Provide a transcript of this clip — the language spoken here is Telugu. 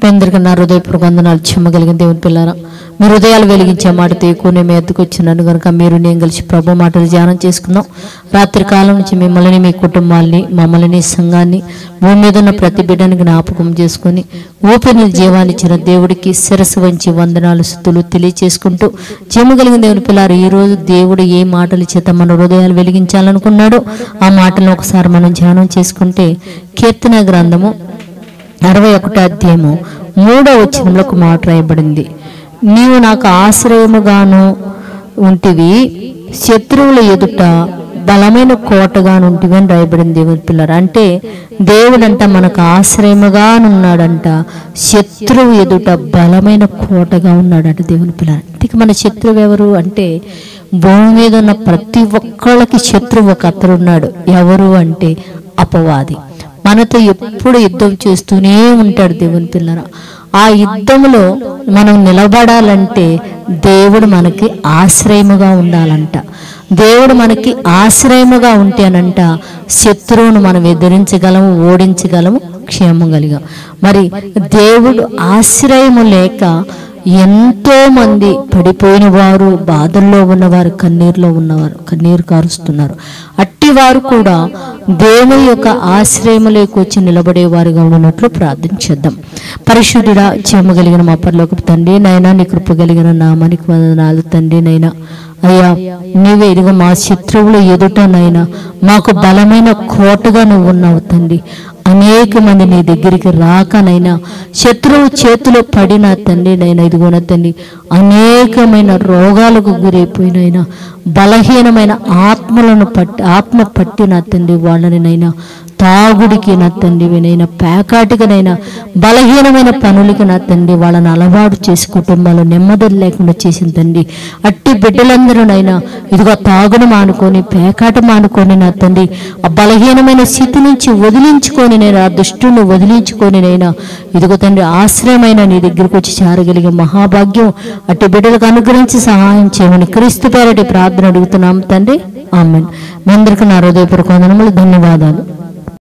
పేందరికి నా హృదయపూర్వక వందనాలు. చెమ్మగలిగిన దేవుని పిల్లారా, మీ హృదయాలు వెలిగించే మాటతో ఎక్కువ నేను ఎత్తుకు వచ్చినాను కనుక మీరు నేను కలిసి ప్రభు మాటలు ధ్యానం చేసుకుందాం. రాత్రి కాలం నుంచి మిమ్మల్ని, మీ కుటుంబాలని, మమ్మల్ని, సంఘాన్ని, భూమి మీద ఉన్న ప్రతి బిడ్డని జ్ఞాపకం చేసుకుని ఊపిరిని జీవాన్నిచ్చిన దేవుడికి శిరస్సు వంచి వందనాలు స్తుతులు తెలియచేసుకుంటూ, చెమ్మగలిగిన దేవుని పిల్లారా, ఈ రోజు దేవుడు ఏ మాటల చేత మన హృదయాలు వెలిగించాలనుకున్నాడో ఆ మాటలను ఒకసారి మనం ధ్యానం చేసుకుంటే, కీర్తన గ్రంథము 61వ అధ్యాయము 3వ వచనంలో ఒక మాట రాయబడింది. నీవు నాకు ఆశ్రయముగాను ఉంటివి, శత్రువుల ఎదుట బలమైన కోటగాను ఉంటివి అని రాయబడింది. దేవుని పిల్లలు అంటే దేవుడంట మనకు ఆశ్రయముగానున్నాడంట, శత్రువు ఎదుట బలమైన కోటగా ఉన్నాడంట. దేవుని పిల్లలు ఇక మన శత్రువు ఎవరు అంటే, భూమి మీద ఉన్న ప్రతి ఒక్కళ్ళకి శత్రువు ఒక అతడు ఉన్నాడు. ఎవరు అంటే అపవాది. మనతో ఎప్పుడు యుద్ధం చేస్తూనే ఉంటాడు. దేవుని పిల్లరా, ఆ యుద్ధంలో మనం నిలబడాలంటే దేవుడు మనకి ఆశ్రయముగా ఉండాలంట. దేవుడు మనకి ఆశ్రయముగా ఉంటేనంట శత్రువును మనం ఎదిరించగలము, ఓడించగలము, క్షేమం కలిగాం. మరి దేవుడు ఆశ్రయము లేక ఎంతో మంది పడిపోయిన వారు, బాధల్లో ఉన్నవారు, కన్నీరులో ఉన్నవారు కన్నీరు కారుస్తున్నారు. అట్టివారు కూడా దేవుని యొక్క ఆశ్రయములోకి వచ్చి నిలబడేవారుగా ఉన్నట్లు ప్రార్థించేద్దాం. పరిశుద్ధుడా, చెమ్మగలిగిన మా పరలోకపు తండ్రి నైనా, నీ కృప కలిగిన నామానికి వందనాలు తండ్రి. నైనా అయ్యా, నీవే ఇదిగో మా శత్రువులు ఎదుటనైనా మాకు బలమైన కోటగా నువ్వు ఉన్నావు తండ్రి. అనేక మంది నీ దగ్గరికి రాకనైనా శత్రువు చేతిలో పడిన తండ్రి నైనా, ఇదిగోన తండ్రి అనేకమైన రోగాలకు గురైపోయినైనా, బలహీనమైన ఆత్మ పట్టిన తండ్రి వాళ్ళని నైనా, తాగుడికి నా తండ్రి నైనా, పేకాటికనైనా, బలహీనమైన పనులకి నా తండ్రి వాళ్ళని అలవాటు చేసి కుటుంబాలు నెమ్మది లేకుండా చేసిన తండ్రి, అట్టి బిడ్డలందరూనైనా ఇదిగో తాగును మానుకొని, పేకాట మానుకొని నా తండ్రి ఆ బలహీనమైన స్థితి నుంచి వదిలించుకొని నేను, ఆ దుష్టుని వదిలించుకొని నైనా ఇదిగో తండ్రి ఆశ్రయమైన నీ దగ్గరికి వచ్చి చేరగలిగే మహాభాగ్యం అట్టి బిడ్డలకు అనుగ్రహించి సహాయం చేయమని క్రీస్తు పేరటి ప్రార్థన అడుగుతున్నాం తండ్రి. ఆమేన్. మీ అందరికీ నా హృదయపూర్వక వందనములు, ధన్యవాదాలు.